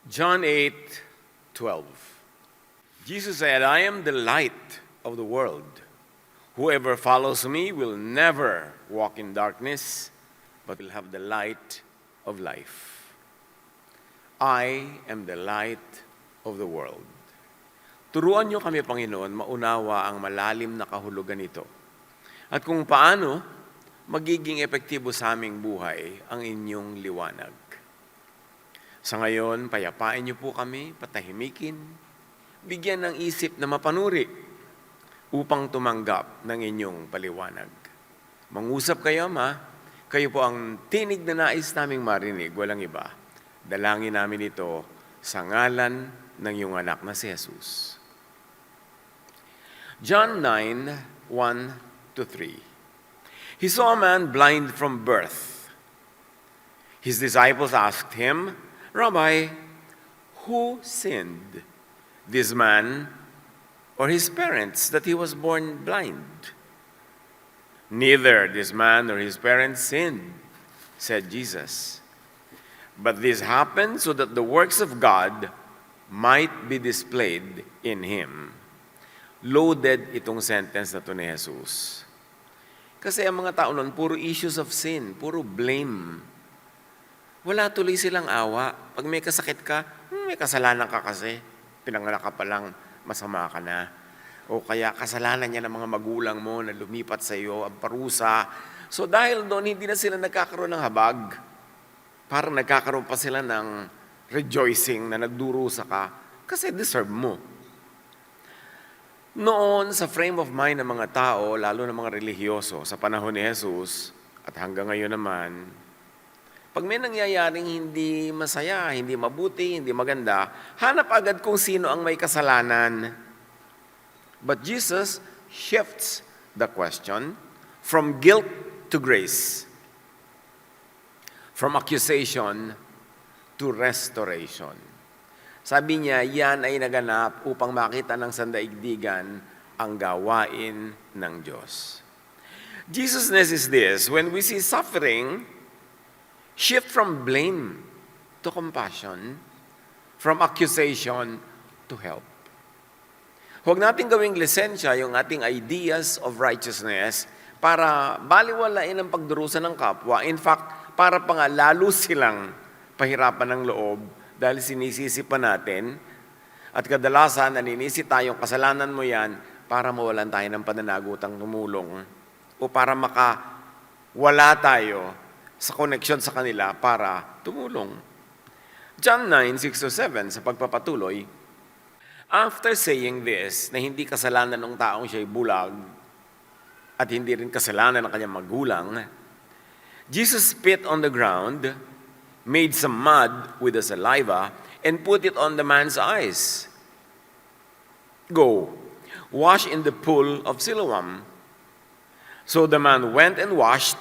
John 8:12. Jesus said, I am the light of the world. Whoever follows me will never walk in darkness, but will have the light of life. I am the light of the world. Turuan niyo kami, Panginoon, maunawa ang malalim na kahulugan nito. At kung paano magiging epektibo sa aming buhay ang inyong liwanag. Sa ngayon, payapain niyo po kami, patahimikin, bigyan ng isip na mapanuri upang tumanggap ng inyong paliwanag. Mangusap kayo, Ama. Kayo po ang tinig na nais naming marinig, walang iba. Dalangin namin ito sa ngalan ng iyong anak na si Jesus. John 9:1-3. He saw a man blind from birth. His disciples asked him, Rabbi, who sinned, this man or his parents, that he was born blind? Neither this man nor his parents sinned, said Jesus. But this happened so that the works of God might be displayed in him. Loaded itong sentence na to ni Jesus. Kasi ang mga tao nun, puro issues of sin, puro blame. Wala tuloy silang awa. Pag may kasakit ka, may kasalanan ka kasi. Pinanganak ka pa lang, masama ka na. O kaya kasalanan niya ng mga magulang mo na lumipat sa iyo, ang parusa. So dahil doon, hindi na sila nagkakaroon ng habag. Parang nagkakaroon pa sila ng rejoicing na nagdurusa ka kasi deserve mo. Noon, sa frame of mind ng mga tao, lalo ng mga relihiyoso, sa panahon ni Jesus, at hanggang ngayon naman, pag may nangyayaring hindi masaya, hindi mabuti, hindi maganda, hanap agad kung sino ang may kasalanan. But Jesus shifts the question from guilt to grace, from accusation to restoration. Sabi niya, yan ay naganap upang makita ng sandaigdigan ang gawain ng Diyos. Jesusness is this: when we see suffering, shift from blame to compassion, from accusation to help. Huwag natin gawing lisensya yung ating ideas of righteousness para baliwalain ang pagdurusa ng kapwa. In fact, para pa nga lalo silang pahirapan ng loob dahil sinisisi pa natin at kadalasan naninisi tayong kasalanan mo yan para mawalan tayo ng pananagutang tumulong o para makawala tayo sa connection sa kanila para tumulong. John 9:6-7, sa pagpapatuloy, after saying this, na hindi kasalanan ng taong siya'y bulag at hindi rin kasalanan ng kanyang magulang, Jesus spit on the ground, made some mud with the saliva, and put it on the man's eyes. Go, wash in the pool of Siloam. So the man went and washed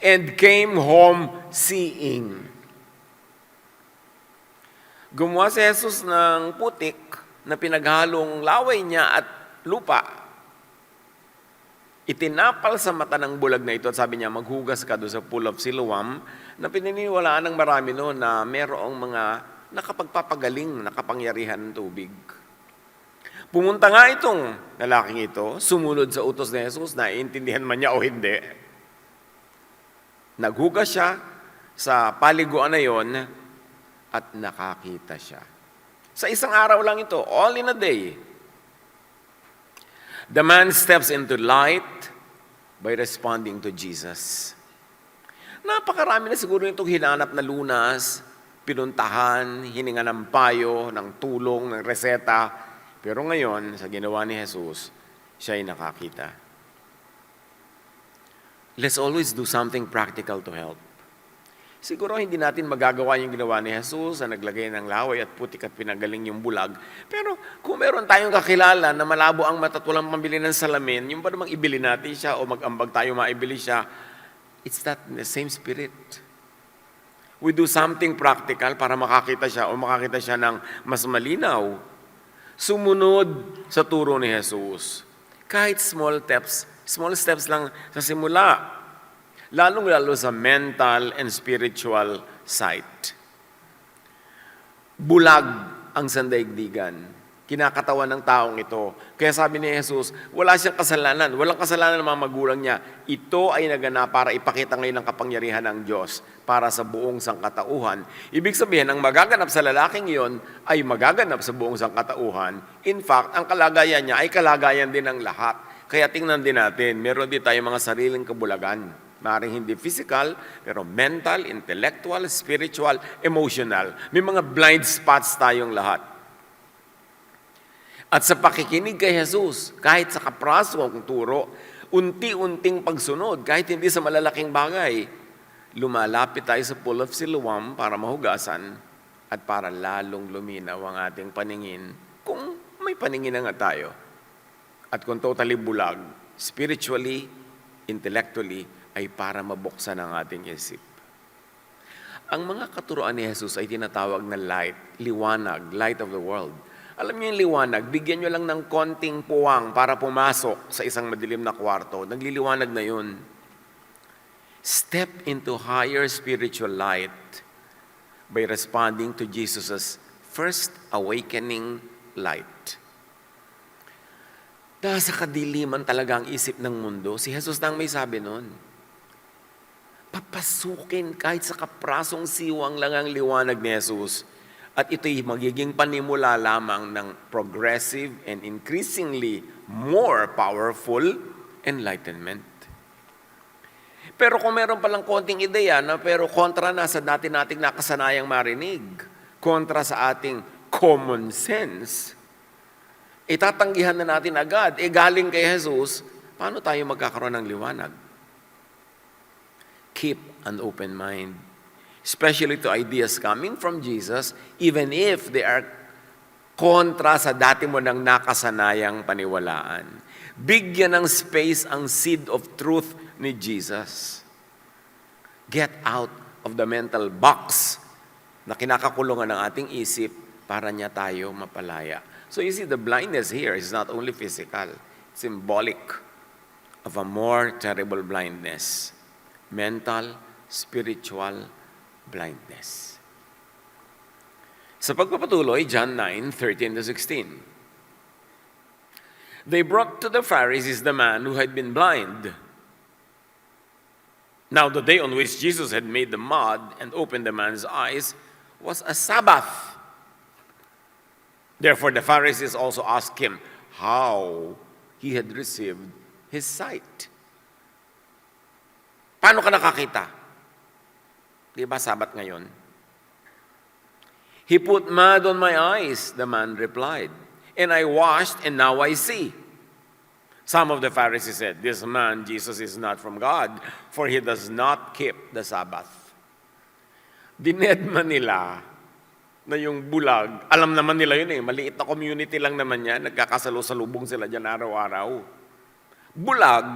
and came home seeing. Gumawa si Jesus ng putik na pinaghalong laway niya at lupa. Itinapal sa mata ng bulag na ito at sabi niya, maghugas ka doon sa pool of Siloam, na pininiwalaan ng marami noon na mayroong mga nakapagpapagaling, nakapangyarihan ng tubig. Pumunta nga itong lalaking ito, sumunod sa utos ni Jesus, naiintindihan man niya o hindi. Naghugas siya sa paliguan na yon at nakakita siya. Sa isang araw lang ito, all in a day. The man steps into light by responding to Jesus. Napakarami na siguro itong hinanap na lunas, pinuntahan, hininga ng payo, ng tulong, ng reseta. Pero ngayon, sa ginawa ni Jesus, siya ay nakakita. Let's always do something practical to help. Siguro hindi natin magagawa yung ginawa ni Jesus na naglagay ng laway at putik at pinagaling yung bulag. Pero kung meron tayong kakilala na malabo ang mata at walang pambili ng salamin, yung ba namang ibili natin siya o mag-ambag tayo maibili siya, it's that the same spirit. We do something practical para makakita siya o makakita siya ng mas malinaw. Sumunod sa turo ni Jesus. Kahit small steps lang sa simula. Lalong-lalo sa mental and spiritual sight. Bulag ang sandaigdigan. Kinakatawan ng taong ito. Kaya sabi ni Jesus, wala siyang kasalanan. Walang kasalanan ng mga magulang niya. Ito ay naganap para ipakita ngayon ang kapangyarihan ng Diyos para sa buong sangkatauhan. Ibig sabihin, ang magaganap sa lalaking iyon ay magaganap sa buong sangkatauhan. In fact, ang kalagayan niya ay kalagayan din ng lahat. Kaya tingnan din natin, meron din tayo mga sariling kabulagan. Maaaring hindi physical, pero mental, intellectual, spiritual, emotional. May mga blind spots tayong lahat. At sa pakikinig kay Jesus, kahit sa kaprasong turo, unti-unting pagsunod, kahit hindi sa malalaking bagay, lumalapit tayo sa pool of Siloam para mahugasan at para lalong luminaw ang ating paningin kung may paningin na nga tayo. At kung totally bulag, spiritually, intellectually, ay para mabuksan ang ating isip. Ang mga katuroan ni Jesus ay tinatawag na light, liwanag, light of the world. Alam niyo yung liwanag, bigyan niyo lang ng konting puwang para pumasok sa isang madilim na kwarto. Nagliliwanag na yun. Step into higher spiritual light by responding to Jesus' first awakening light. Nasa kadiliman talaga ang isip ng mundo. Si Jesus nang may sabi nun. Papasukin kahit sa kaprasong siwang lang ang liwanag ni Jesus. At ito'y magiging panimula lamang ng progressive and increasingly more powerful enlightenment. Pero kung meron palang konting ideya na pero kontra na sa dati nating nakasanayang marinig, kontra sa ating common sense, itatanggihan na natin agad, galing kay Jesus, paano tayo magkakaroon ng liwanag? Keep an open mind. Especially to ideas coming from Jesus, even if they are kontra sa dati mo nang nakasanayang paniwalaan. Bigyan ng space ang seed of truth ni Jesus. Get out of the mental box na kinakakulungan ng ating isip para niya tayo mapalaya. So you see, the blindness here is not only physical, it's symbolic of a more terrible blindness. Mental, spiritual blindness. Sa pagpapatuloy, John 9:13-16. They brought to the Pharisees the man who had been blind. Now the day on which Jesus had made the mud and opened the man's eyes was a Sabbath. Therefore the Pharisees also asked him how he had received his sight. Paano ka nakakita? Di ba Sabat ngayon? He put mud on my eyes, the man replied, and I washed and now I see. Some of the Pharisees said, this man, Jesus, is not from God, for he does not keep the Sabbath. Dinedma nila na yung bulag, alam naman nila yun maliit na community lang naman yan, nagkakasalusalubong sila dyan araw-araw. Bulag,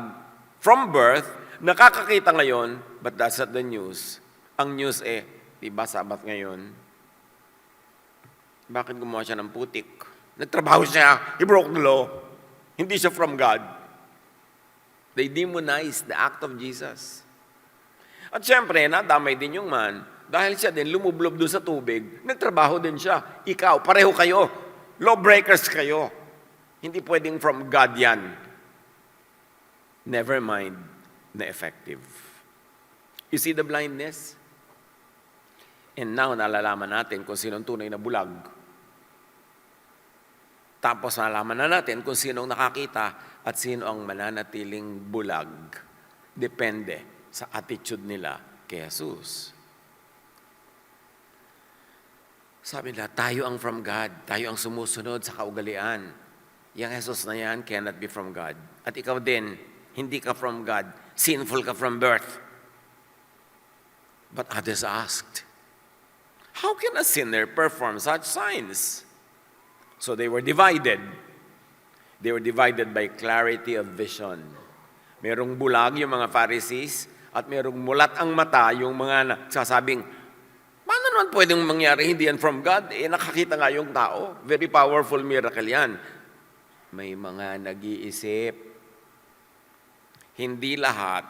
from birth, nakakakita ngayon, but that's not the news. Ang news di ba Sabat ngayon? Bakit gumawa siya ng putik? Nagtrabaho siya, he broke the law. Hindi siya from God. They demonized the act of Jesus. At syempre, nadamay din yung man, dahil siya din lumublob doon sa tubig, nagtrabaho din siya. Ikaw, pareho kayo. Lawbreakers kayo. Hindi pwedeng from God yan. Never mind na effective. You see the blindness? And now, nalalaman natin kung sinong tunay na bulag. Tapos nalalaman na natin kung sinong nakakita at sino ang mananatiling bulag. Depende sa attitude nila kay Jesus. Sabi nila, tayo ang from God. Tayo ang sumusunod sa kaugalian. Yang Jesus na yan cannot be from God. At ikaw din, hindi ka from God. Sinful ka from birth. But others asked, how can a sinner perform such signs? So they were divided. They were divided by clarity of vision. Merong bulag yung mga Pharisees at merong mulat ang mata yung mga nagsasabing, paano naman pwedeng mangyari hindi yan from God? Nakakita nga yung tao. Very powerful miracle yan. May mga nag-iisip. Hindi lahat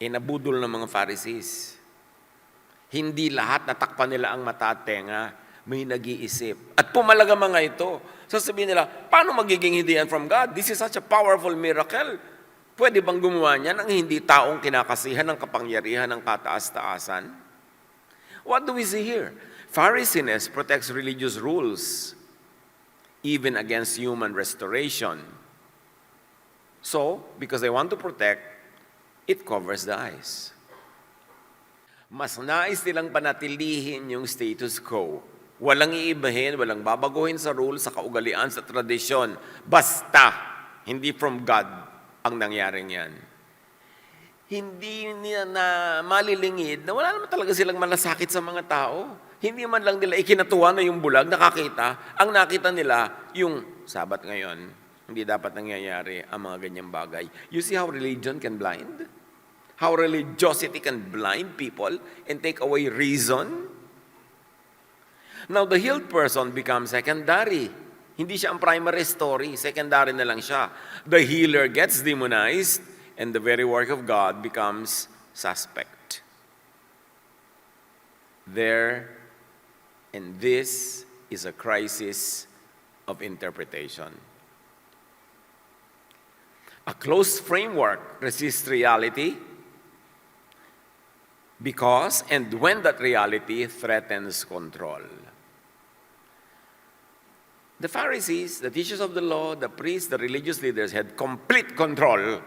nabudol ng mga Pharisees. Hindi lahat natakpan nila ang mata at tenga. may nag-iisip. At pumalaga mga ito. Sasabihin nila, paano magiging hindi yan from God? This is such a powerful miracle. Pwede bang gumawa niyan ang hindi taong kinakasihan ng kapangyarihan ng kataas-taasan? What do we see here? Pharisees protects religious rules, even against human restoration. So, because they want to protect, it covers the eyes. Mas nais nilang panatilihin yung status quo. Walang iibahin, walang babaguhin sa rules, sa kaugalian, sa tradisyon. Basta, hindi from God ang nangyaring yan. Hindi nila na malilingid na wala naman talaga silang malasakit sa mga tao. Hindi man lang nila ikinatuwa na yung bulag, nakakita. Ang nakita nila, yung Sabat ngayon, hindi dapat nangyayari ang mga ganyang bagay. You see how religion can blind? How religiosity can blind people and take away reason? Now, the healed person becomes secondary. Hindi siya ang primary story. Secondary na lang siya. The healer gets demonized and the very work of God becomes suspect. And this is a crisis of interpretation. A closed framework resists reality because and when that reality threatens control. The Pharisees, the teachers of the law, the priests, the religious leaders had complete control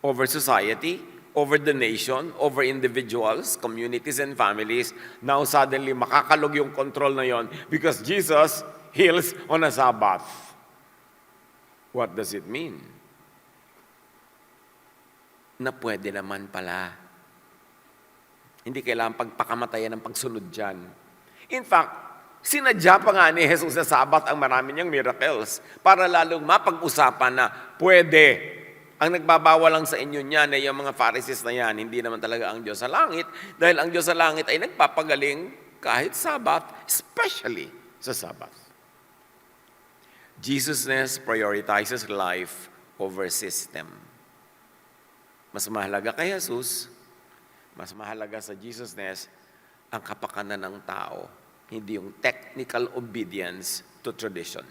over society, over the nation, over individuals, communities, and families. Now suddenly, makakalog yung control na yon because Jesus heals on a Sabbath. What does it mean? Na pwede naman pala. Hindi kailangan pagpakamatayan ng pagsunod dyan. In fact, sinadya pa nga ni Jesus sa Sabat ang marami niyang miracles para lalong mapag-usapan na pwede. Ang nagbabawal lang sa inyo niyan ay yung mga Pharisees na yan, hindi naman talaga ang Diyos sa langit dahil ang Diyos sa langit ay nagpapagaling kahit Sabat, especially sa Sabat. Jesusness prioritizes life over system. Mas mahalaga kay Jesus, mas mahalaga sa Jesusness ang kapakanan ng tao, hindi yung technical obedience to tradition.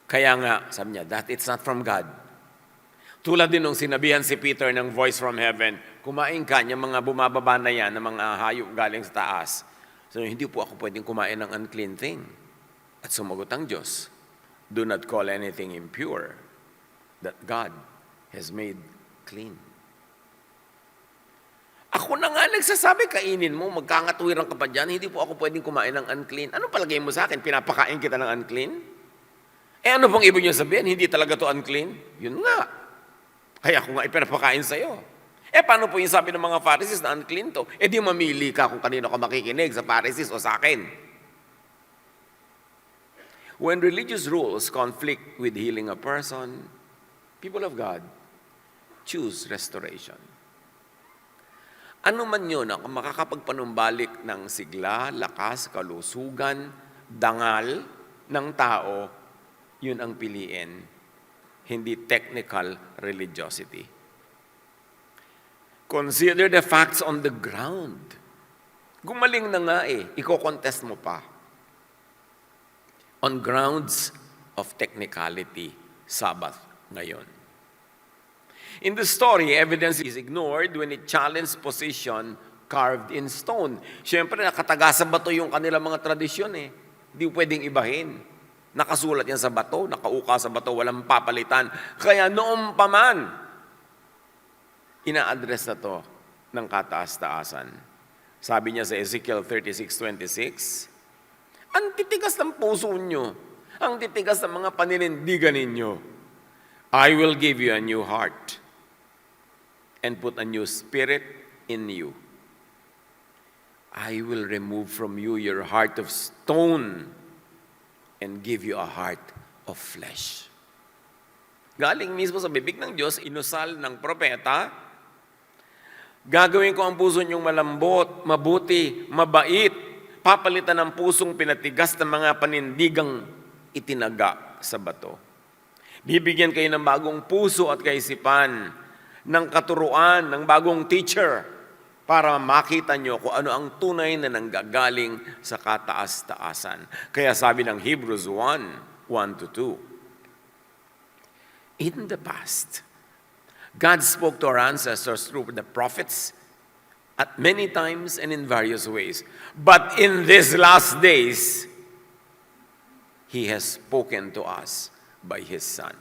Kaya nga, sabi niya, that it's not from God. Tulad din nung sinabihan si Peter ng voice from heaven, kumain ka niya mga bumababa na yan, ng mga hayop galing sa taas. So, hindi po ako pwedeng kumain ng unclean thing. At sumagot ang Diyos, do not call anything impure that God has made clean. Ako na nga nagsasabi, kainin mo, magkangatwiran ka pa dyan, hindi po ako pwedeng kumain ng unclean. Ano palagay mo sa akin? Pinapakain kita ng unclean? Ano pong ibig niyo sabihin? Hindi talaga to unclean? Yun nga. Kaya ako nga ipinapakain sa'yo. Paano po yung sabi ng mga Pharisees na unclean to? Di mamili ka kung kanino ka makikinig, sa Pharisees o sa akin. When religious rules conflict with healing a person, people of God choose restoration. Ano man yun ang makakapagpanumbalik ng sigla, lakas, kalusugan, dangal ng tao, yun ang piliin, hindi technical religiosity. Consider the facts on the ground. Gumaling na nga iko-contest mo pa. On grounds of technicality, Sabbath ngayon. In the story, evidence is ignored when it challenged position carved in stone. Siyempre, nakataga sa bato yung kanilang mga tradisyon Hindi pwedeng ibahin. Nakasulat yan sa bato, nakauka sa bato, walang papalitan. Kaya noong pa man, ina-address na to ng kataas-taasan. Sabi niya sa Ezekiel 36:26, ang titigas ng puso nyo, ang titigas ng mga paninindigan ninyo, I will give you a new heart and put a new spirit in you. I will remove from you your heart of stone and give you a heart of flesh. Galing mismo sa bibig ng Diyos, inusal ng propeta, gagawin ko ang puso niyong malambot, mabuti, mabait, papalitan ng pusong pinatigas ng mga panindigang itinaga sa bato. Bibigyan kayo ng bagong puso at kaisipan, ng katuruan, ng bagong teacher, para makita nyo kung ano ang tunay na nanggagaling sa kataas-taasan. Kaya sabi ng Hebrews 1:1-2, in the past, God spoke to our ancestors through the prophets at many times and in various ways. But in these last days, He has spoken to us by His Son.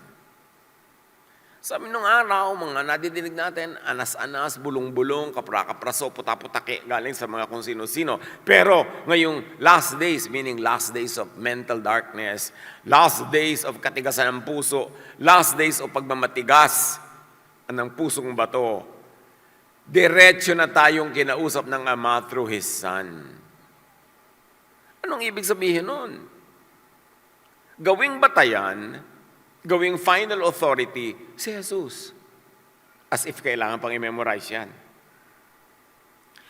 Sabi nung araw, mga nadidinig natin, anas-anas, bulong-bulong, kapra-kapraso, puta-putake, galing sa mga kung sino-sino. Pero ngayong last days, meaning last days of mental darkness, last days of katigasan ng puso, last days of pagmamatigas ng pusong bato, diretso na tayong kinausap ng Ama through His Son. Anong ibig sabihin nun? Gawing batayan, gawing final authority, si Jesus. As if kailangan pang i-memorize yan.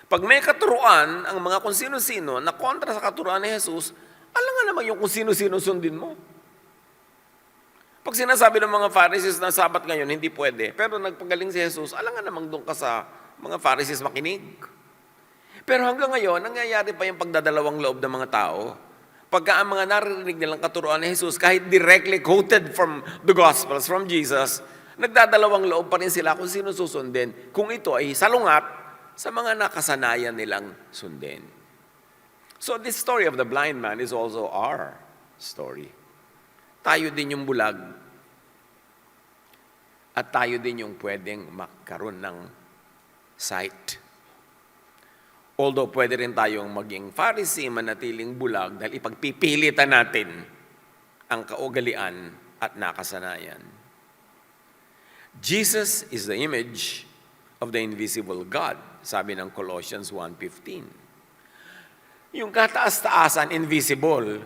Pag may katuruan, ang mga kung sino-sino na kontra sa katuruan ni Jesus, alam nga naman yung kung sino-sino sundin mo. Pag sinasabi ng mga Pharisees na Sabat ngayon, hindi pwede. Pero nagpagaling si Jesus, alam nga naman doon ka sa mga Pharisees makinig. Pero hanggang ngayon, nangyayari pa yung pagdadalawang loob ng mga tao. Pagka ang mga naririnig nilang katuruan ni Jesus, kahit directly quoted from the Gospels, from Jesus, nagdadalawang loob pa rin sila kung sino susundin, kung ito ay salungat sa mga nakasanayan nilang sundin. So this story of the blind man is also our story. Tayo din yung bulag at tayo din yung pwedeng magkaroon ng sight. Although pwede rin tayong maging Pharisee, manatiling bulag dahil ipagpipilitan natin ang kaugalian at nakasanayan. Jesus is the image of the invisible God, sabi ng Colossians 1:15. Yung kataas-taasan, invisible,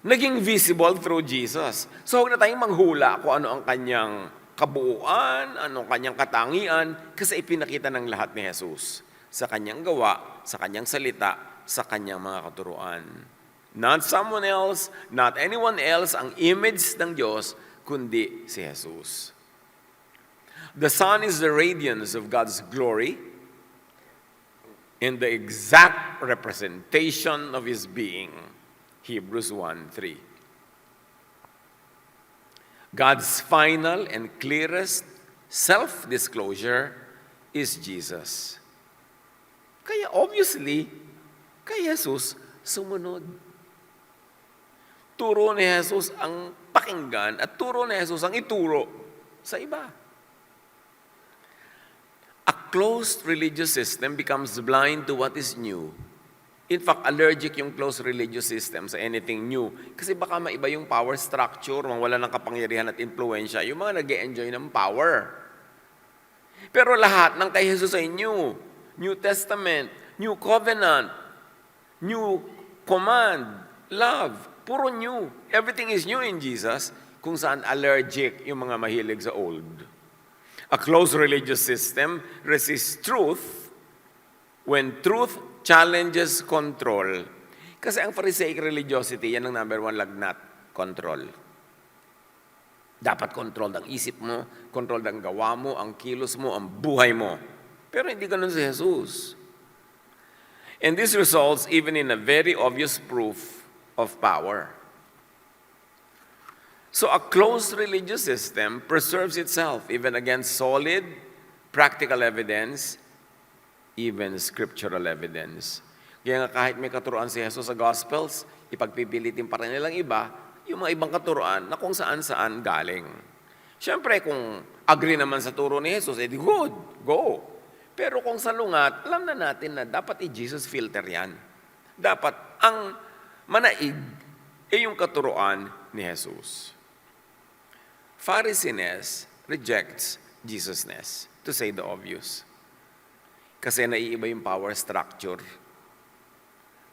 naging visible through Jesus. So huwag na tayong manghula kung ano ang kanyang kabuuan, ano ang kanyang katangian, kasi ipinakita ng lahat ni Jesus sa kanyang gawa, sa kanyang salita, sa kanyang mga katuruan. Not someone else, not anyone else ang image ng Diyos, kundi si Jesus. The Son is the radiance of God's glory and the exact representation of His being. Hebrews 1:3. God's final and clearest self-disclosure is Jesus. Kaya obviously, kay Jesus sumunod. Turo ni Jesus ang pakinggan at turo ni Jesus ang ituro sa iba. A closed religious system becomes blind to what is new. In fact, allergic yung closed religious system sa anything new. Kasi baka maiba yung power structure, mawala ng kapangyarihan at impluensya, yung mga nag-e-enjoy ng power. Pero lahat ng kay Jesus ay new. New Testament, New Covenant, New Command, Love, puro new. Everything is new in Jesus, kung saan allergic yung mga mahilig sa old. A closed religious system resists truth when truth challenges control. Kasi ang Pharisaic religiosity, yan ang number one lagnat, control. Dapat control ang isip mo, control ang gawa mo, ang kilos mo, ang buhay mo. Pero hindi ganun si Jesus. And this results even in a very obvious proof of power. So a closed religious system preserves itself even against solid, practical evidence, even scriptural evidence. Kaya nga kahit may katuruan si Jesus sa Gospels, ipagpipilitin pa rin nilang iba, yung mga ibang katuruan na kung saan-saan galing. Siyempre, kung agree naman sa turo ni Jesus, edi good, go. Pero kung salungat, alam na natin na dapat i-Jesus filter yan. Dapat ang manaig ay yung katuruan ni Jesus. Pharisees rejects Jesusness, to say the obvious. Kasi naiiba yung power structure.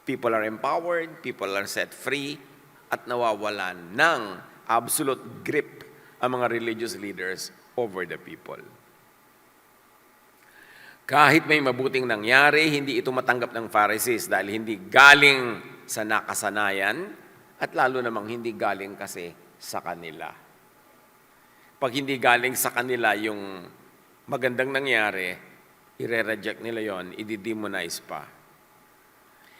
People are empowered, people are set free, at nawawalan ng absolute grip ang mga religious leaders over the people. Kahit may mabuting nangyari, hindi ito matanggap ng Pharisees dahil hindi galing sa nakasanayan at lalo namang hindi galing kasi sa kanila. Pag hindi galing sa kanila yung magandang nangyari, ire-reject nila yon, i-demonize pa.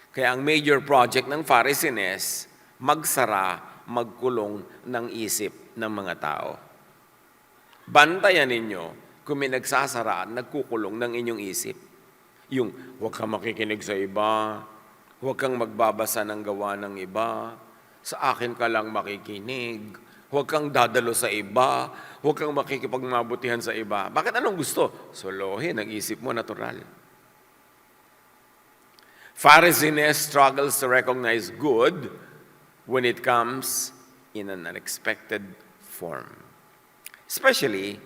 Kaya ang major project ng Pharisees, magsara, magkulong ng isip ng mga tao. Bantayan ninyo kung may nagsasara at nagkukulong ng inyong isip. Yung huwag kang makikinig sa iba, huwag kang magbabasa ng gawa ng iba, sa akin ka lang makikinig, huwag kang dadalo sa iba, huwag kang makikipagmabutihan sa iba. Bakit anong gusto? Solohin ang isip mo, natural. Pharisees struggles to recognize good when it comes in an unexpected form, especially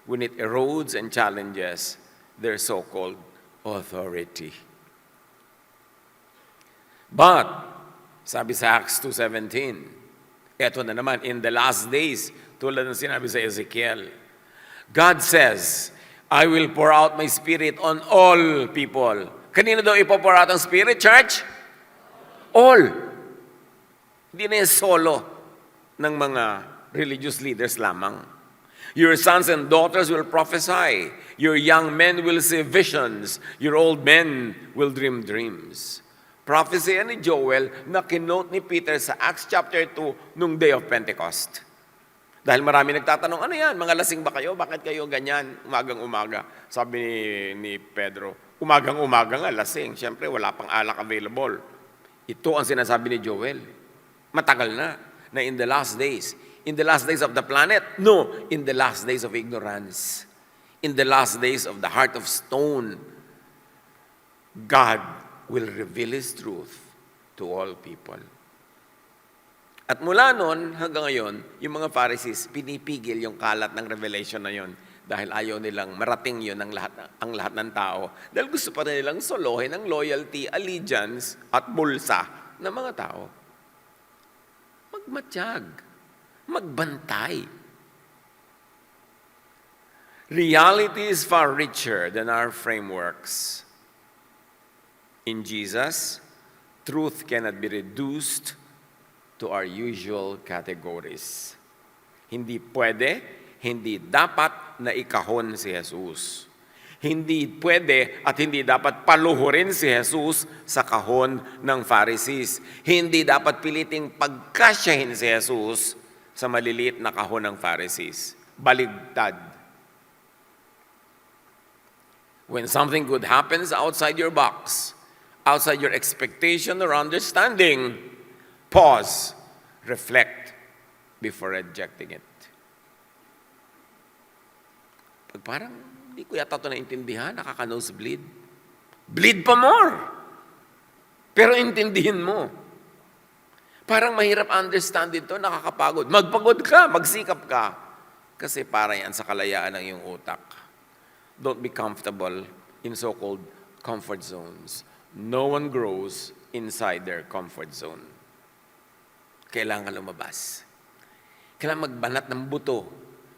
when it erodes and challenges their so-called authority. But, sabi sa Acts 2:17, eto na naman, in the last days, tulad ng sinabi sa Ezekiel, God says, I will pour out my spirit on all people. Kanino daw ipo-pour out ang spirit, church? All. Hindi na yung solo ng mga religious leaders lamang. Your sons and daughters will prophesy. Your young men will see visions. Your old men will dream dreams. Prophecy ni Joel na kinote ni Peter sa Acts chapter 2 nung day of Pentecost. Dahil marami nagtatanong, ano yan? Mga lasing ba kayo? Bakit kayo ganyan? Umagang-umaga. Sabi ni Pedro, umagang-umaga nga, lasing. Siyempre, wala pang alak available. Ito ang sinasabi ni Joel. Matagal na in the last days. In the last days of the planet? No, in the last days of ignorance. In the last days of the heart of stone, God will reveal His truth to all people. At mula noon hanggang ngayon, yung mga Pharisees, pinipigil yung kalat ng revelation na yon dahil ayaw nilang marating yun ang lahat ng tao. Dahil gusto pa nilang solohin ang loyalty, allegiance, at bulsa ng mga tao. Magmatiyag. Magbantay. Reality is far richer than our frameworks. In Jesus, truth cannot be reduced to our usual categories. Hindi pwede, hindi dapat na ikahon si Jesus. Hindi pwede at hindi dapat paluhurin si Jesus sa kahon ng Pharisees. Hindi dapat piliting pagkasyahin si Jesus sa maliliit na kahon ng Pharisees. Baligtad. When something good happens outside your box, outside your expectation or understanding, pause, reflect before rejecting it. Pag parang hindi ko yata ito naintindihan, nakaka-nosebleed. Bleed pa more. Pero intindihin mo. Parang mahirap understand ito, nakakapagod. Magpagod ka, magsikap ka. Kasi para yan sa kalayaan ng iyong utak. Don't be comfortable in so-called comfort zones. No one grows inside their comfort zone. Kailangan lumabas. Kailangan magbanat ng buto,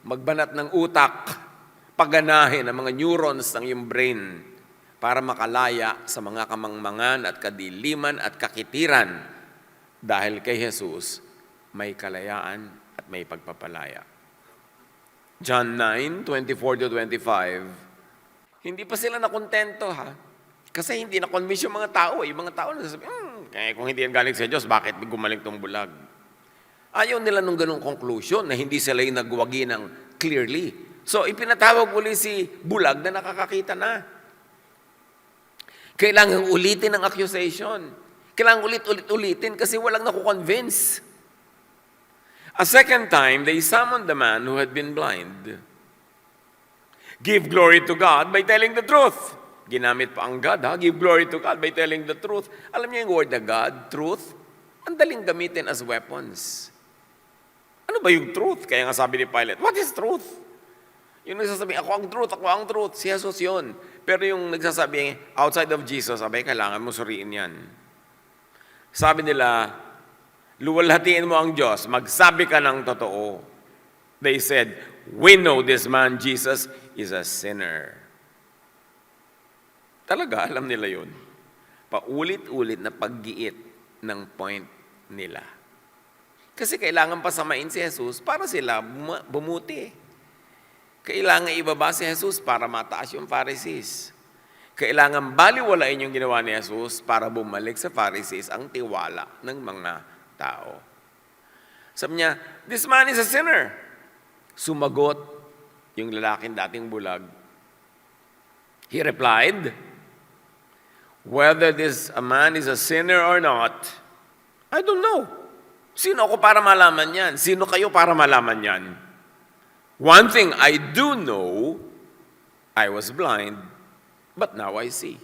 magbanat ng utak, paganahin ang mga neurons ng iyong brain para makalaya sa mga kamangmangan at kadiliman at kakitiran dahil kay Jesus may kalayaan at may pagpapalaya. John 9:24-25, hindi pa sila nakontento kasi hindi na-convince yung mga tao. Yung mga tao nagsasabi, kung hindi yan galing sa Diyos, bakit gumaling tong bulag? Ayaw nila nung ganong conclusion na hindi sila yung nagwagi ng clearly. So, ipinatawag uli si bulag na nakakakita na. Kailangan ulitin ang accusation. Kailangan ulitin kasi walang nakukonvince. A second time, they summoned the man who had been blind. Give glory to God by telling the truth. Ginamit pa ang God, Give glory to God by telling the truth. Alam niyo yung word na God, truth? Ang daling gamitin as weapons. Ano ba yung truth? Kaya nga sabi ni Pilate, what is truth? Yung nagsasabi, ako ang truth, si Jesus yun. Pero yung nagsasabi, outside of Jesus, kailangan mo suriin yan. Sabi nila, luwalhatiin mo ang Diyos, magsabi ka ng totoo. They said, we know this man, Jesus, is a sinner. Talaga, alam nila yun. Paulit-ulit na paggiit ng point nila. Kasi kailangan pasamain si Jesus para sila bumuti. Kailangan ibaba si Jesus para mataas yung Pharisees. Kailangan baliwalain yung ginawa ni Jesus para bumalik sa Pharisees ang tiwala ng mga tao. Sabi niya, this man is a sinner. Sumagot yung lalaking dating bulag. He replied, whether this a man is a sinner or not, I don't know. Sino ako para malaman yan? Sino kayo para malaman yan? One thing I do know, I was blind, but now I see.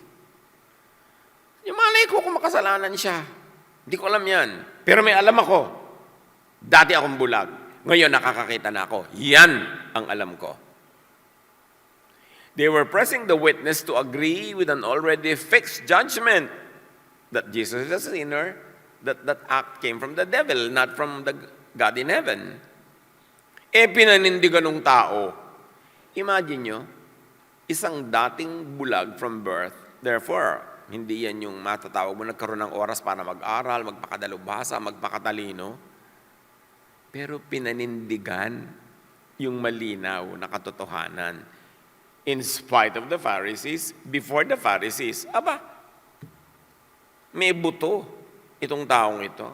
Yung malay ko kung makasalanan siya. Hindi ko alam yan. Pero may alam ako. Dati akong bulag. Ngayon nakakakita na ako. Yan ang alam ko. They were pressing the witness to agree with an already fixed judgment that Jesus is a sinner, that act came from the devil, not from the God in heaven. Pinanindigan ng tao. Imagine nyo, isang dating bulag from birth, therefore, hindi yan yung matatawag mo nagkaroon ng oras para mag-aral, magpakadalubhasa, magpakatalino. Pero pinanindigan yung malinaw na katotohanan. In spite of the Pharisees, before the Pharisees, may buto itong taong ito.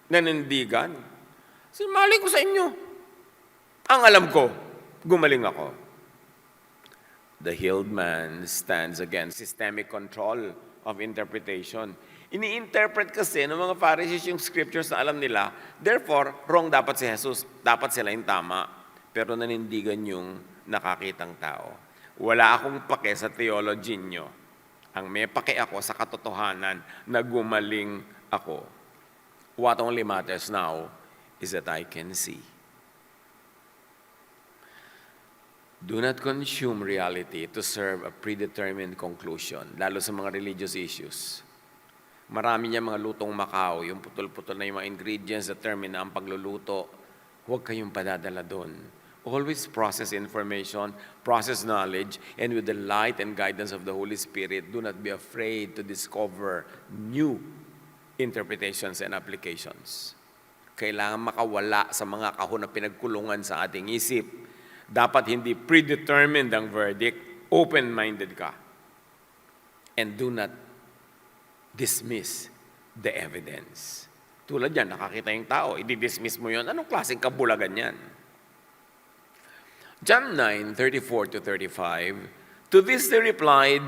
Nanindigan. Mali ko sa inyo. Ang alam ko, gumaling ako. The healed man stands against systemic control of interpretation. Ini-interpret kasi ng mga Pharisees yung scriptures na alam nila. Therefore, wrong dapat si Jesus. Dapat sila yung tama. Pero nanindigan yung nakakitang tao. Wala akong pake sa theology nyo. Ang may pake ako sa katotohanan na gumaling ako. What only matters now is that I can see. Do not consume reality to serve a predetermined conclusion, lalo sa mga religious issues. Marami niya mga lutong Macau, yung putol-putol na yung mga ingredients, determine na ang pagluluto. Huwag kayong padadala doon. Always process information, process knowledge, and with the light and guidance of the Holy Spirit, do not be afraid to discover new interpretations and applications. Kailangan makawala sa mga kahon na pinagkulungan sa ating isip. Dapat hindi predetermined ang verdict, open-minded ka. And do not dismiss the evidence. Tulad yan, nakakita yung tao, i-dismiss mo yun. Anong klaseng kabulagan yan? John 9:34-35, to this they replied,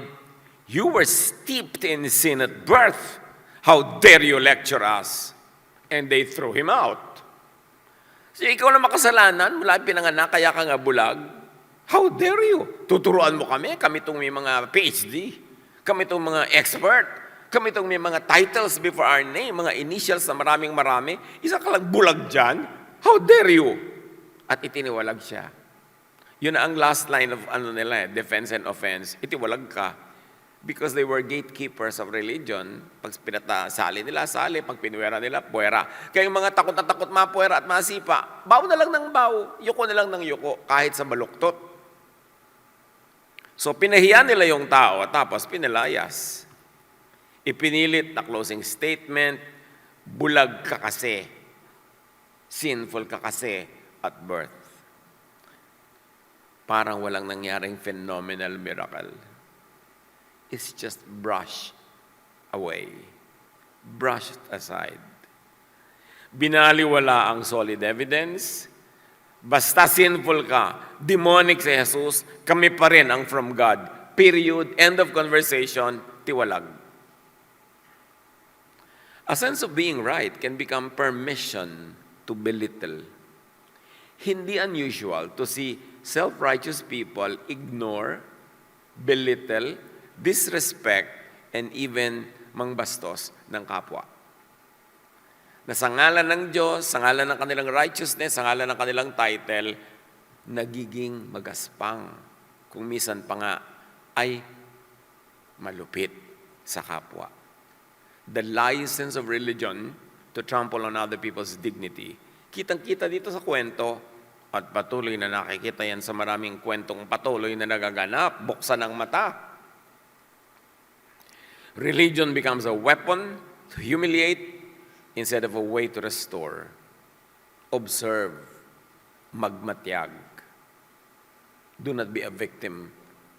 you were steeped in sin at birth. How dare you lecture us? And they threw him out. So ikaw na makasalanan, mula pinanganak, kaya ka nga bulag. How dare you? Tuturuan mo kami itong may mga PhD, kami itong mga expert, kami itong may mga titles before our name, mga initials na maraming-marami. Isa ka lang bulag dyan? How dare you? At itiniwalag siya. Yun na ang last line of defense and offense. Itiwalag ka. Because they were gatekeepers of religion. Pag sali nila, sali. Pag pinuwera nila, puwera. Kaya yung mga takot na takot, mapuwera at masipa, baw na lang ng baw, yuko na lang ng yuko, kahit sa baluktot. So, pinahiya nila yung tao, tapos pinilayas. Ipinilit na closing statement, bulag ka kasi, sinful ka kasi at birth. Parang walang nangyaring phenomenal miracle. It's just brushed away. Brushed aside. Binaliwala ang solid evidence. Basta sinful ka, demonic si Jesus, kami pa rin ang from God. Period. End of conversation. Tiwalag. A sense of being right can become permission to belittle. Hindi unusual to see self-righteous people ignore, belittle, disrespect, and even mangbastos ng kapwa. Na sa ngalan ng Diyos, sa ngalan ng kanilang righteousness, sa ngalan ng kanilang title, nagiging magaspang. Kung minsan pa nga ay malupit sa kapwa. The license of religion to trample on other people's dignity. Kitang-kita dito sa kwento, at patuloy na nakikita yan sa maraming kwentong patuloy na nagaganap, buksan ang mata. Religion becomes a weapon to humiliate instead of a way to restore. Observe, magmatyag. Do not be a victim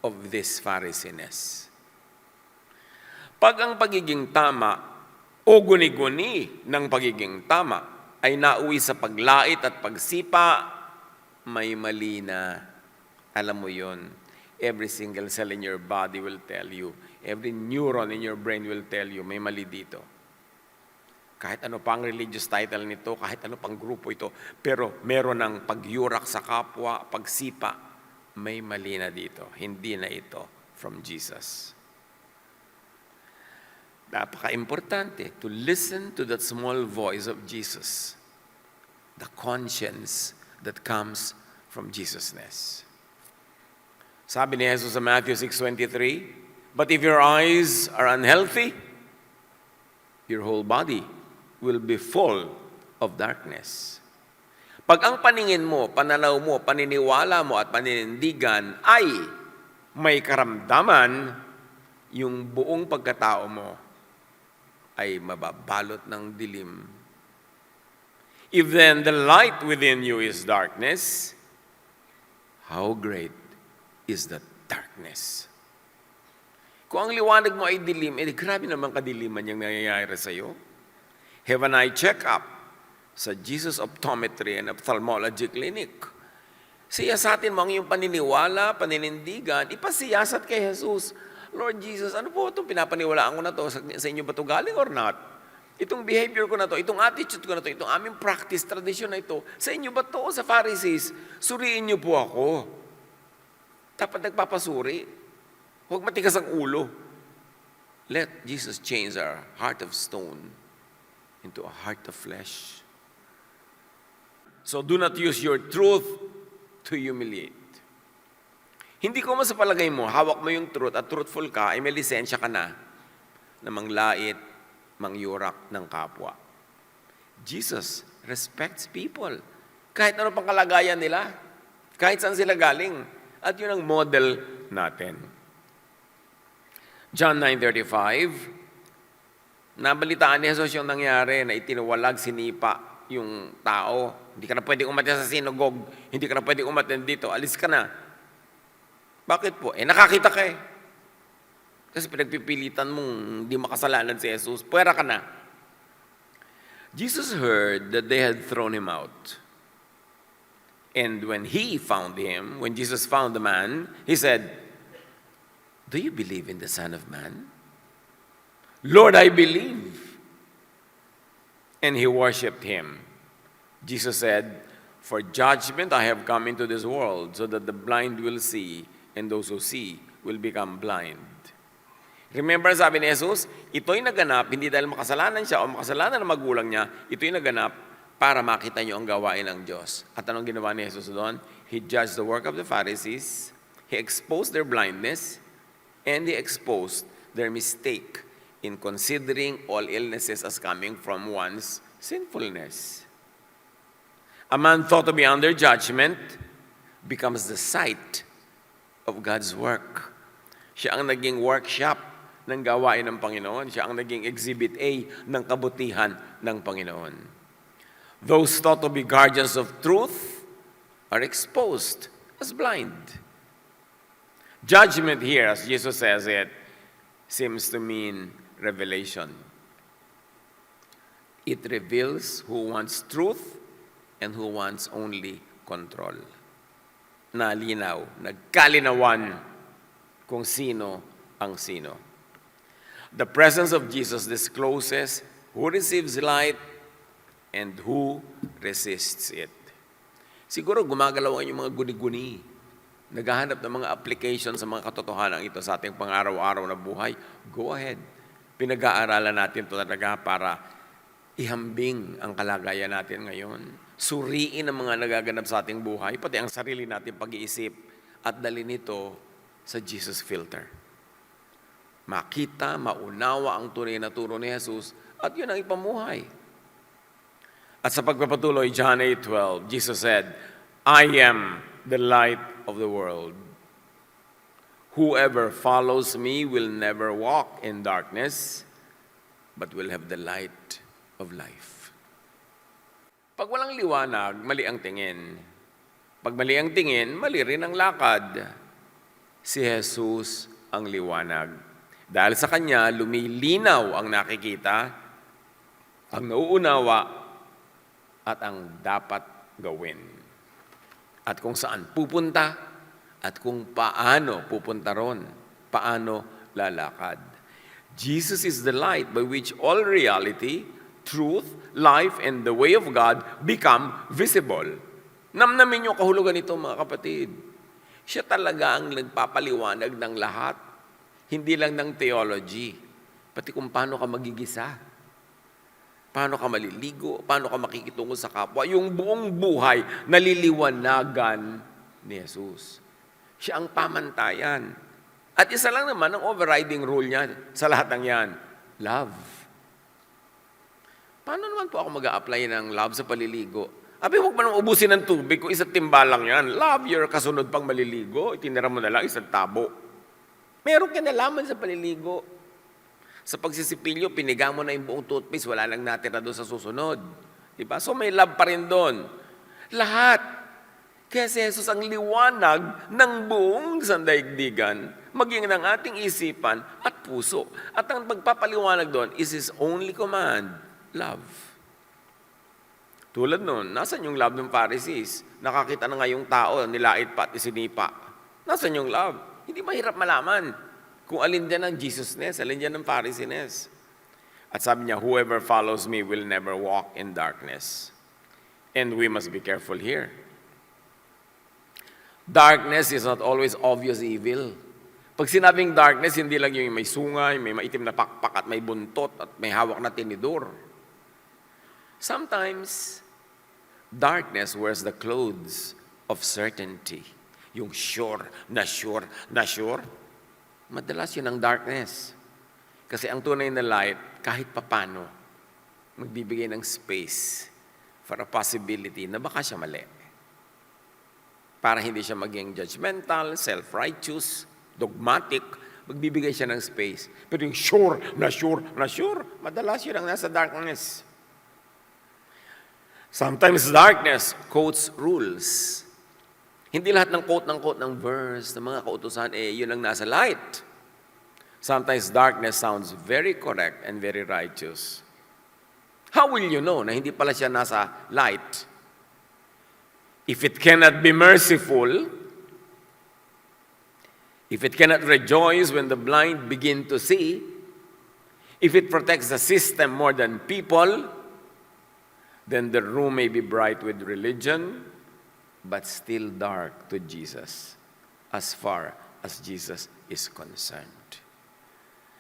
of this Pharisiness. Pag ang pagiging tama o guni-guni ng pagiging tama ay nauwi sa paglait at pagsipa, may mali na. Alam mo yon. Every single cell in your body will tell you. Every neuron in your brain will tell you, may mali dito. Kahit ano pang religious title nito, kahit ano pang grupo ito, pero meron ng pagyurak sa kapwa, pagsipa, may mali na dito. Hindi na ito from Jesus. Napaka-importante to listen to that small voice of Jesus. The conscience that comes from Jesusness. Sabi ni Jesus sa Matthew 6:23, "But if your eyes are unhealthy, your whole body will be full of darkness." Pag ang paningin mo, pananaw mo, paniniwala mo at paninindigan ay may karamdaman, yung buong pagkatao mo ay mababalot ng dilim. If then the light within you is darkness, how great is that darkness? Kung ang liwanag mo ay dilim, grabe naman kadiliman yung nangyayari sa iyo. Have an eye check-up sa Jesus Optometry and Ophthalmology Clinic. Siyasatin mo ang iyong paniniwala, paninindigan, ipasiyasat kay Jesus. Lord Jesus, ano po itong pinapaniwalaan ko na to? Sa inyo ba ito galing or not? Itong behavior ko na to, itong attitude ko na to, itong aming practice, tradisyon na ito, sa inyo ba to? Sa Pharisees, suriin niyo po ako. Dapat nagpapasuri. Huwag matigas ang ulo. Let Jesus change our heart of stone into a heart of flesh. So do not use your truth to humiliate. Hindi ko sa palagay mo, hawak mo yung truth at truthful ka, ay may lisensya ka na manglait, mangyurak ng kapwa. Jesus respects people. Kahit ano pang kalagayan nila, kahit saan sila galing. At yun ang model natin. John 9:35, nabalitaan ni Jesus yung nangyari na itinawalag, sinipa yung tao. Hindi ka na pwedeng umattend sa synagogue, hindi ka na pwedeng umattend dito, alis ka na. Bakit po? Nakakita ka eh. Kasi pinagpipilitan mong hindi makasalanan si Jesus, puwera ka na. Jesus heard that they had thrown him out. And when Jesus found the man, he said, "Do you believe in the Son of Man?" "Lord, I believe." And he worshipped him. Jesus said, "For judgment I have come into this world, so that the blind will see, and those who see will become blind." Remember, sabi ni Jesus, ito'y naganap, hindi dahil makasalanan siya o makasalanan ng magulang niya, ito'y naganap para makita niyo ang gawain ng Diyos. At anong ginawa ni Jesus doon? He judged the work of the Pharisees, He exposed their blindness, and He exposed their mistake in considering all illnesses as coming from one's sinfulness. A man thought to be under judgment becomes the site of God's work. Siya ang naging workshop ng gawain ng Panginoon. Siya ang naging exhibit A ng kabutihan ng Panginoon. Those thought to be guardians of truth are exposed as blind. Judgment here, as Jesus says it, seems to mean revelation. It reveals who wants truth and who wants only control. Nalinaw, nagkalinawan kung sino ang sino. The presence of Jesus discloses who receives light and who resists it. Siguro gumagalaw yung mga guni-guni. Naghahanap ng mga application sa mga katotohanan ito sa ating pang-araw-araw na buhay. Go ahead. Pinag-aaralan natin ito talaga para ihambing ang kalagayan natin ngayon. Suriin ang mga nagaganap sa ating buhay, pati ang sarili natin pag-iisip, at dalhin ito sa Jesus filter. Makita, maunawa ang tunay na turo ni Jesus, at yun ang ipamuhay. At sa pagpapatuloy, John 8:12, Jesus said, "I am the light of the world. Whoever follows me will never walk in darkness, but will have the light of life." Pag walang liwanag, mali ang tingin. Pag mali ang tingin, mali rin ang lakad. Si Jesus ang liwanag. Dahil sa Kanya, lumilinaw ang nakikita, ang nauunawa, at ang dapat gawin. At kung saan pupunta, at kung paano pupunta ron, paano lalakad. Jesus is the light by which all reality, truth, life, and the way of God become visible. Namnamin yung kahulugan nito, mga kapatid. Siya talaga ang nagpapaliwanag ng lahat. Hindi lang ng theology, pati kung paano ka magigisa, paano ka maliligo, paano ka makikitungo sa kapwa. Yung buong buhay, naliliwanagan ni Jesus. Siya ang pamantayan. At isa lang naman ang overriding rule niya sa lahat ng yan, love. Paano naman po ako mag-a-apply ng love sa paliligo? Abi, huwag mo nang ubusin ng tubig kung isang timbalang yan. Love your kasunod pang maliligo, itinira mo na lang isang tabo. Meron kinalaman sa paliligo. Sa pagsisipilyo, piniga mo na yung buong toothpaste, wala lang natira doon sa susunod. Diba? So may love pa rin doon. Lahat. Kaya si Jesus ang liwanag ng buong sandaigdigan, maging ng ating isipan at puso. At ang pagpapaliwanag doon is His only command, love. Tulad noon, nasan yung love ng Pharisees? Nakakita na nga yung tao, nilait pa at isinipa. Nasan yung love? Hindi mahirap malaman kung alin dyan ang Jesusness, alin dyan ang Pharisees. At sabi niya, whoever follows me will never walk in darkness. And we must be careful here. Darkness is not always obvious evil. Pag sinabing darkness, hindi lang yung may sungay, may maitim na pakpak at may buntot at may hawak na tinidor. Sometimes, darkness wears the clothes of certainty. Yung sure, na sure, na sure. Madalas yun ang darkness. Kasi ang tunay na light, kahit papano, magbibigay ng space for a possibility na baka siya mali. Para hindi siya maging judgmental, self-righteous, dogmatic, magbibigay siya ng space. Pero yung sure, na sure, na sure, madalas yun ang nasa darkness. Sometimes darkness quotes rules. Hindi lahat ng quote ng verse, ng mga kautusan, yun ang nasa light. Sometimes darkness sounds very correct and very righteous. How will you know na hindi pala siya nasa light? If it cannot be merciful, if it cannot rejoice when the blind begin to see, if it protects the system more than people, then the room may be bright with religion, but still dark to Jesus, as far as Jesus is concerned.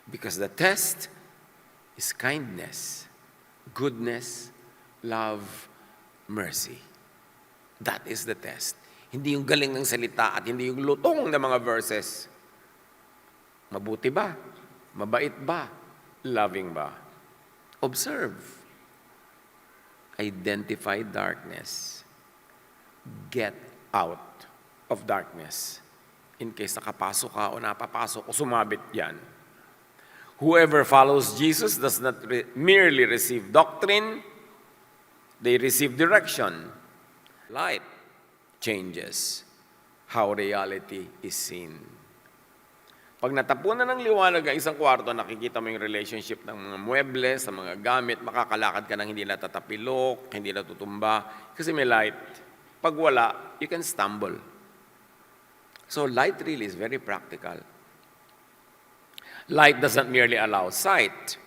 Because the test is kindness, goodness, love, mercy. That is the test. Hindi yung galing ng salita at hindi yung lutong ng mga verses. Mabuti ba? Mabait ba? Loving ba? Observe. Identify darkness. Get out of darkness. In case nakapasok ka o napapasok o sumabit yan. Whoever follows Jesus does not merely receive doctrine, they receive direction. Light changes how reality is seen. Pag natapunan ng liwanag ang isang kwarto, nakikita mo yung relationship ng mga muebles, sa mga gamit, makakalakad ka ng hindi natatapilok, hindi natutumba, kasi may light. Pag wala, you can stumble. So light really is very practical. Light doesn't merely allow sight.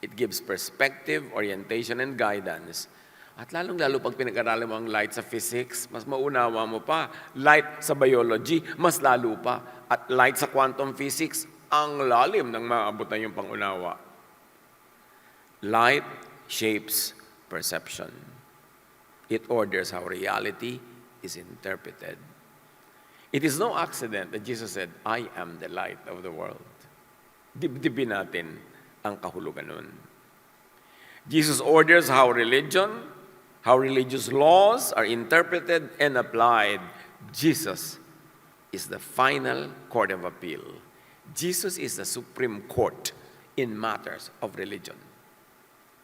It gives perspective, orientation, and guidance. At lalong-lalo pag pinag-aralan mo ang light sa physics, mas maunawa mo pa. Light sa biology, mas lalo pa. At light sa quantum physics, ang lalim ng maabot na yung pangunawa. Light shapes perception. It orders how reality is interpreted. It is no accident that Jesus said, I am the light of the world. Dibdibin natin ang kahulugan nun. Jesus orders how religious laws are interpreted and applied. Jesus is the final court of appeal. Jesus is the Supreme Court in matters of religion.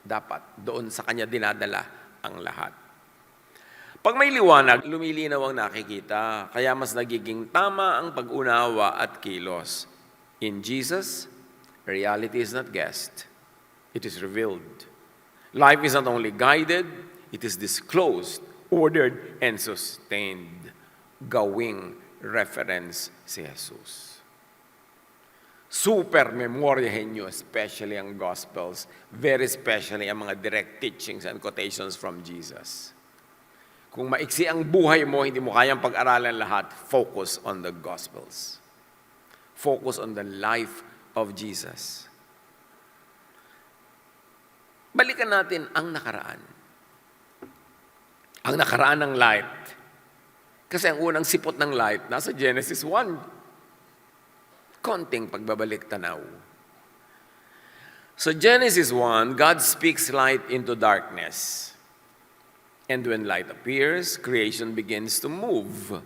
Dapat doon sa Kanya dinadala ang lahat. Pag may liwanag, lumilinaw ang nakikita, kaya mas nagiging tama ang pag-unawa at kilos. In Jesus, Reality is not guessed, it is revealed. Life is not only guided, it is disclosed, ordered, and sustained. Gawing reference si Jesus. Super memoryahin nyo, especially ang Gospels, very especially ang mga direct teachings and quotations from Jesus. Kung maiksi ang buhay mo, hindi mo kayang pag-aralan lahat, focus on the Gospels. Focus on the life of Jesus. Balikan natin ang nakaraan. Ang nakaraan ng light. Kasi ang unang sipot ng light, nasa Genesis 1. Konting pagbabalik tanaw. So Genesis 1, God speaks light into darkness. And when light appears, creation begins to move.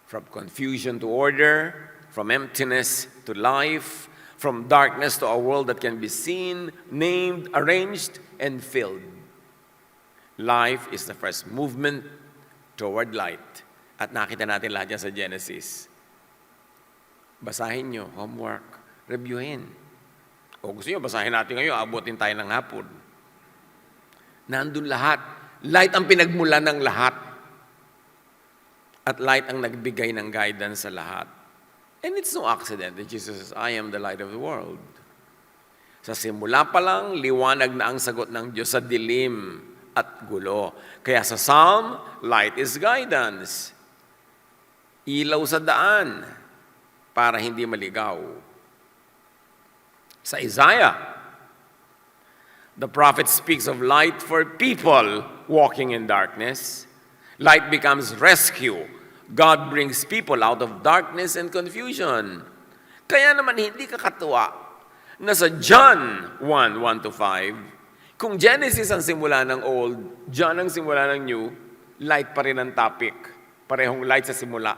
From confusion to order, from emptiness to life, from darkness to a world that can be seen, named, arranged, and filled. Life is the first movement toward light. At nakita natin lahat yan sa Genesis. Basahin nyo, homework, reviewin. O gusto nyo, basahin natin ngayon, abutin tayo ng hapon. Nandun lahat. Light ang pinagmula ng lahat. At light ang nagbigay ng guidance sa lahat. And it's no accident that Jesus says, I am the light of the world. Sa simula pa lang, liwanag na ang sagot ng Diyos sa dilim at gulo. Kaya sa Psalm, light is guidance. Ilaw sa daan para hindi maligaw. Sa Isaiah, the prophet speaks of light for people walking in darkness. Light becomes rescue. God brings people out of darkness and confusion. Kaya naman hindi kakatuwa na sa John 1:1-5, kung Genesis ang simula ng old, John ang simula ng new, light pa rin ang topic. Parehong light sa simula.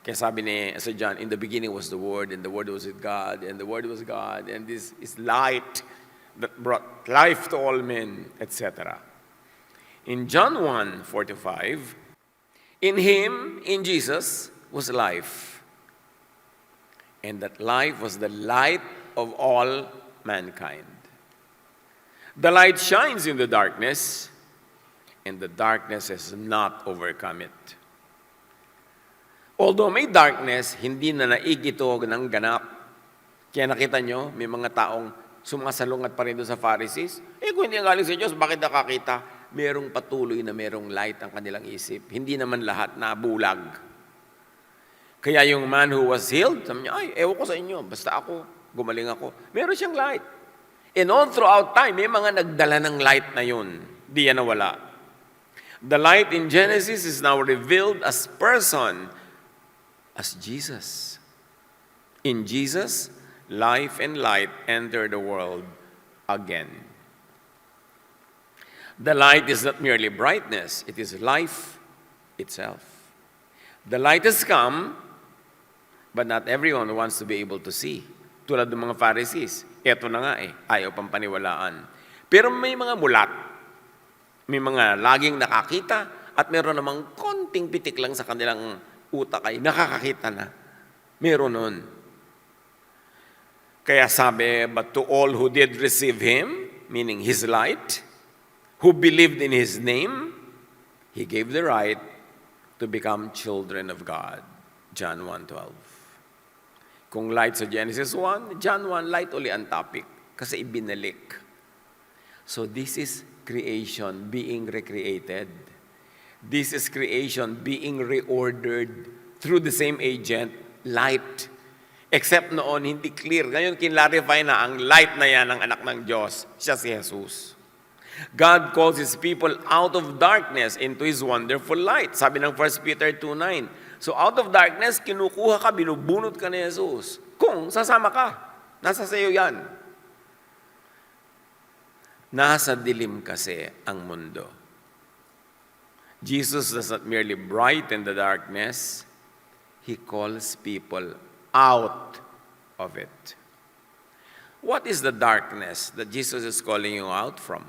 Kaya sabi ni sa John, in the beginning was the Word, and the Word was with God, and the Word was God, and this is light that brought life to all men, etc. In John 1:4-5, in Him, in Jesus, was life. And that life was the light of all mankind. The light shines in the darkness, and the darkness has not overcome it. Although may darkness, hindi na naig ito ng ganap. Kaya nakita nyo, may mga taong sumasalungat pa rin doon sa Pharisees. Kung hindi ang galing sa Diyos, bakit nakakita? Merong patuloy na merong light ang kanilang isip. Hindi naman lahat na bulag. Kaya yung man who was healed, sabi niya, ewan ko sa inyo, basta ako, gumaling ako. Meron siyang light. And all throughout time, may mga nagdala ng light na yun. Di yan nawala. The light in Genesis is now revealed as person, as Jesus. In Jesus, life and light enter the world again. The light is not merely brightness, it is life itself. The light has come, but not everyone wants to be able to see. Tulad ng mga Pharisees, eto na nga ayaw pang paniwalaan. Pero may mga mulat, may mga laging nakakita, at meron namang konting pitik lang sa kanilang utak ay nakakakita na. Meron nun. Kaya sabi, but to all who did receive Him, meaning His light, who believed in His name, He gave the right to become children of God. John 1:12. Kung light sa Genesis 1, John 1, light uli ang topic kasi ibinalik. So this is creation being recreated. This is creation being reordered through the same agent, light. Except noon, hindi clear. Ngayon, kinlarify na ang light na yan ng anak ng Diyos. Siya si Jesus. God calls His people out of darkness into His wonderful light. Sabi ng 1 Peter 2:9. So out of darkness, kinukuha ka, binubunot ka ni Jesus. Kung sasama ka, nasa sayo yan. Nasa dilim kasi ang mundo. Jesus does not merely brighten the darkness, He calls people out of it. What is the darkness that Jesus is calling you out from?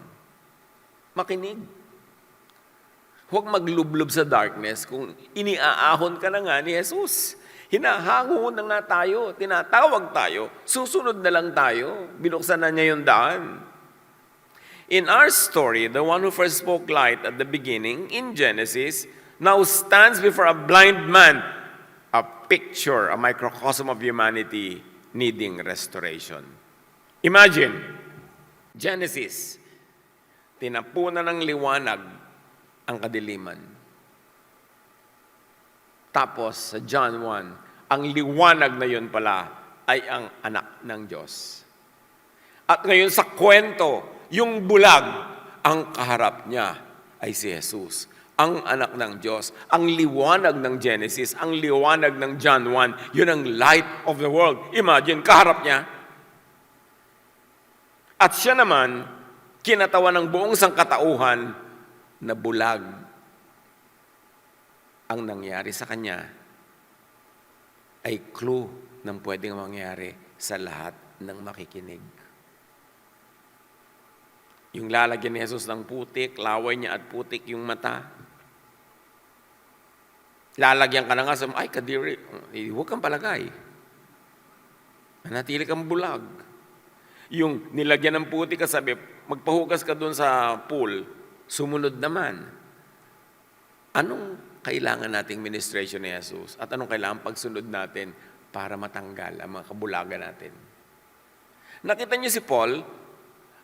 Makinig. Huwag maglublob sa darkness kung iniaahon ka na nga ni Jesus. Hinahango na nga tayo, tinatawag tayo, susunod na lang tayo. Binuksan na niya yung daan. In our story, the one who first spoke light at the beginning, in Genesis, now stands before a blind man, a picture, a microcosm of humanity needing restoration. Imagine, Genesis, tinapunan ng liwanag ang kadiliman. Tapos sa John 1, ang liwanag na yun pala ay ang anak ng Diyos. At ngayon sa kwento, yung bulag, ang kaharap niya ay si Jesus, ang anak ng Diyos. Ang liwanag ng Genesis, ang liwanag ng John 1, yun ang light of the world. Imagine, kaharap niya. At siya naman, kinatawan ng buong sangkatauhan na bulag. Ang nangyari sa kanya ay clue ng pwedeng mangyari sa lahat ng makikinig. Yung lalagyan ni Jesus ng putik, laway niya at putik yung mata. Lalagyan ka na nga sa, ay kadiri, huwag kang palagay. Manatili kang bulag. Yung nilagyan ng putik, sabi, magpahugas ka doon sa pool, sumunod naman. Anong kailangan nating ministration ni Jesus at anong kailangan pagsunod natin para matanggal ang mga kabulagan natin? Nakita niyo si Paul,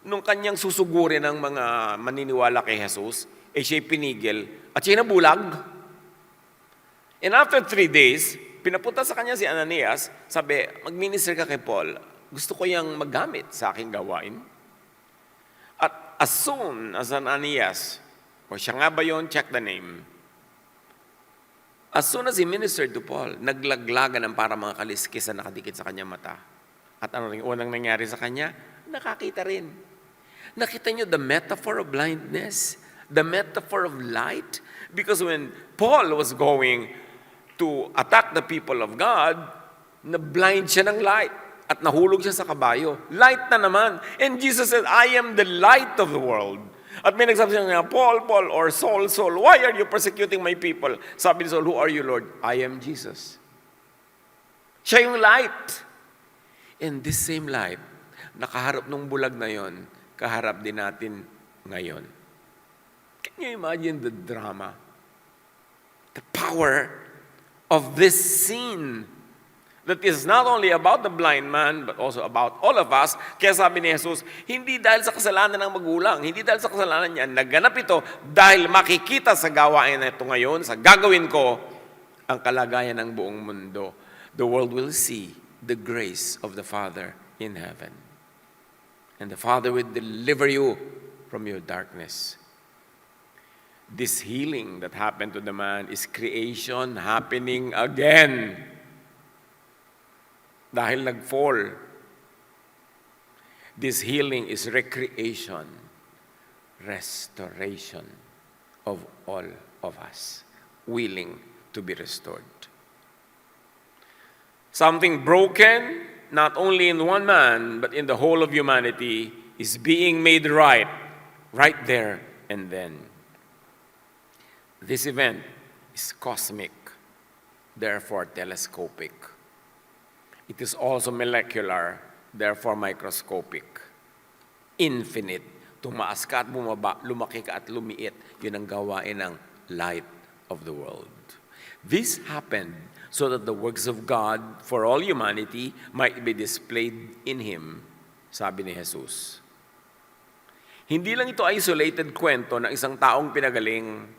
nung kanyang susugurin ng mga maniniwala kay Jesus, siya'y pinigil at siya'y nabulag. And after 3 days, pinapunta sa kanya si Ananias, sabi, mag-minister ka kay Paul, gusto ko yang maggamit sa aking gawain. At as soon as Ananias, o siya nga ba yun, check the name, as soon as he ministered to Paul, naglaglagan ng para mga kaliskis na nakadikit sa kanyang mata. At ano rin unang nangyari sa kanya? Nakakita rin. Nakita niyo the metaphor of blindness, the metaphor of light? Because when Paul was going to attack the people of God, na-blind siya ng light at nahulog siya sa kabayo. Light na naman. And Jesus said, I am the light of the world. At may nagsabi siya, Paul, Paul, or Saul, Saul, why are you persecuting my people? Sabi ni Saul, who are you, Lord? I am Jesus. Siya yung light. And this same light, nakaharap nung bulag na yon, kaharap din natin ngayon. Can you imagine the drama? The power of this scene that is not only about the blind man, but also about all of us. Kaya sabi ni Jesus, hindi dahil sa kasalanan ng magulang, hindi dahil sa kasalanan niya, naganap ito dahil makikita sa gawain na ito ngayon, sa gagawin ko, ang kalagayan ng buong mundo. The world will see the grace of the Father in heaven. And the Father will deliver you from your darkness. This healing that happened to the man is creation happening again. Dahil nag-fall. This healing is recreation, restoration of all of us, willing to be restored. Something broken, not only in one man, but in the whole of humanity, is being made right there and then. This event is cosmic, therefore telescopic. It is also molecular, therefore microscopic. Infinite. Tumaas ka at bumaba, lumaki ka at lumiit. Yun ang gawain ng light of the world. This happened so that the works of God for all humanity might be displayed in Him, sabi ni Jesus. Hindi lang ito isolated kwento ng isang taong pinagaling.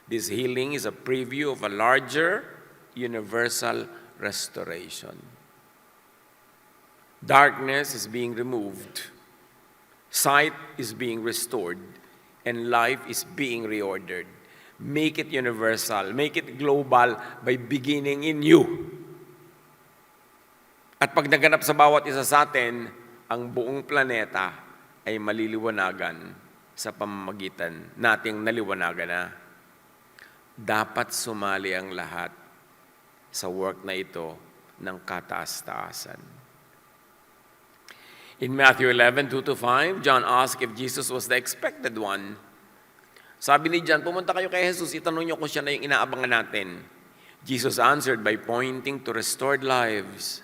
This healing is a preview of a larger, universal restoration. Darkness is being removed, sight is being restored, and life is being reordered. Make it universal, make it global by beginning in you. At pag naganap sa bawat isa sa atin, ang buong planeta ay maliliwanagan sa pamamagitan nating naliwanagan na. Dapat sumali ang lahat sa work na ito ng kataas-taasan. In Matthew 11:2-5, John asked if Jesus was the expected one. Sabi ni John, pumunta kayo kay Jesus, itanong niyo kung siya na yung inaabangan natin. Jesus answered by pointing to restored lives.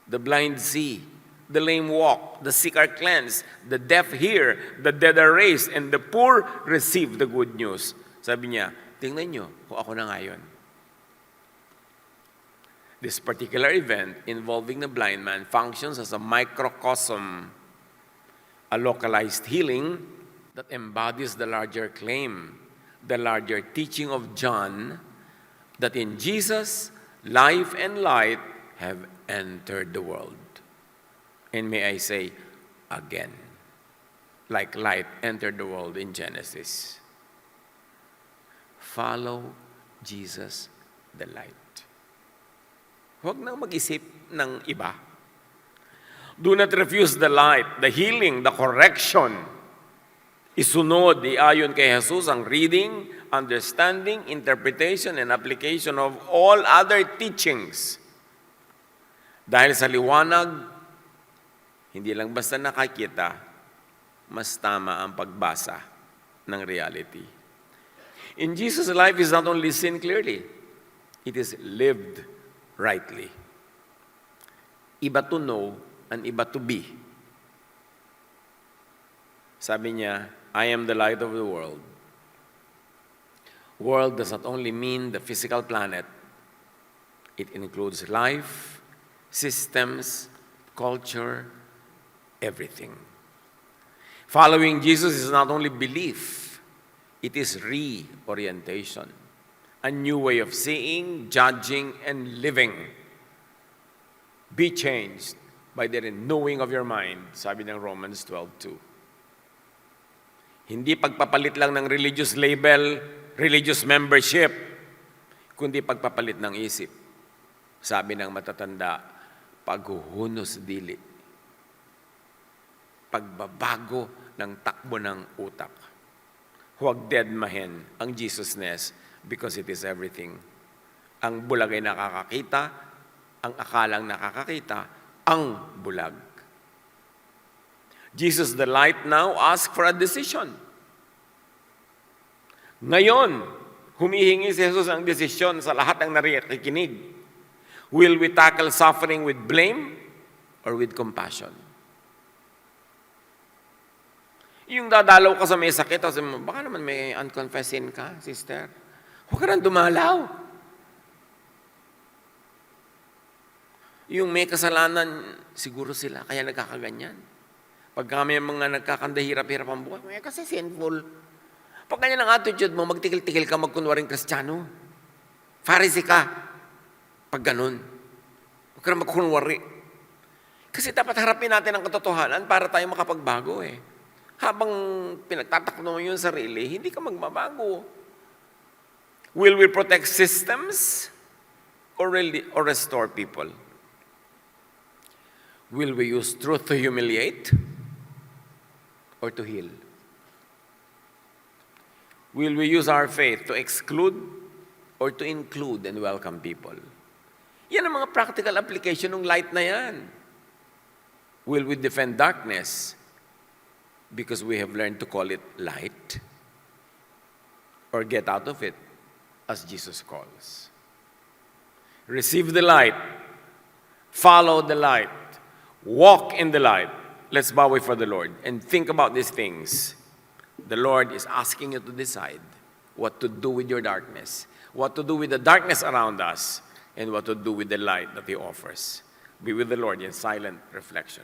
The blind see, the lame walk, the sick are cleansed, the deaf hear, the dead are raised, and the poor receive the good news. Sabi niya, tingnan niyo kung ako na ngayon. This particular event involving the blind man functions as a microcosm, a localized healing that embodies the larger claim, the larger teaching of John, that in Jesus, life and light have entered the world. And may I say, again, like light entered the world in Genesis. Follow Jesus, the light. Huwag nang mag-isip ng iba. Do not refuse the light, the healing, the correction. Isunod, ayon kay Jesus, ang reading, understanding, interpretation, and application of all other teachings. Dahil sa liwanag, hindi lang basta nakakita, mas tama ang pagbasa ng reality. In Jesus' life is not only seen clearly, it is lived rightly. Iba to know and iba to be. Sabi niya, I am the light of the world. World does not only mean the physical planet. It includes life, systems, culture, everything. Following Jesus is not only belief, it is reorientation. A new way of seeing, judging, and living. Be changed by the renewing of your mind, sabi ng Romans 12:2. Hindi pagpapalit lang ng religious label, religious membership, kundi pagpapalit ng isip. Sabi ng matatanda, paghuhunos dili. Pagbabago ng takbo ng utak. Huwag deadmahin ang Jesusness because it is everything. Ang bulag ay nakakakita, ang akalang nakakakita, ang bulag. Jesus the light now asks for a decision. Ngayon, humihingi si Jesus ang desisyon sa lahat ng nakikinig. Will we tackle suffering with blame or with compassion? Yung dadalaw ka sa may sakit, baka naman may unconfessed sin ka, sister. Huwag ka nang dumalaw. Yung may kasalanan, siguro sila, kaya nagkakaganyan. Pag kami mga nagkakandahirap-hirap ang buhay, kasi sinful. Pag ganyan ang attitude mo, magtikil-tikil ka, magkunwaring Kristiyano. Pharisee ka. Pag ganun. Huwag ka na magkunwari. Kasi dapat harapin natin ang katotohanan para tayo makapagbago eh. Habang pinagtatakbo mo yung sarili, hindi ka magbabago. Will we protect systems or restore people? Will we use truth to humiliate or to heal? Will we use our faith to exclude or to include and welcome people? Yan ang mga practical application ng light na yan. Will we defend darkness because we have learned to call it light? Or get out of it as Jesus calls? Receive the light. Follow the light. Walk in the light. Let's bow before the Lord and think about these things. The Lord is asking you to decide what to do with your darkness, what to do with the darkness around us, and what to do with the light that He offers. Be with the Lord in silent reflection.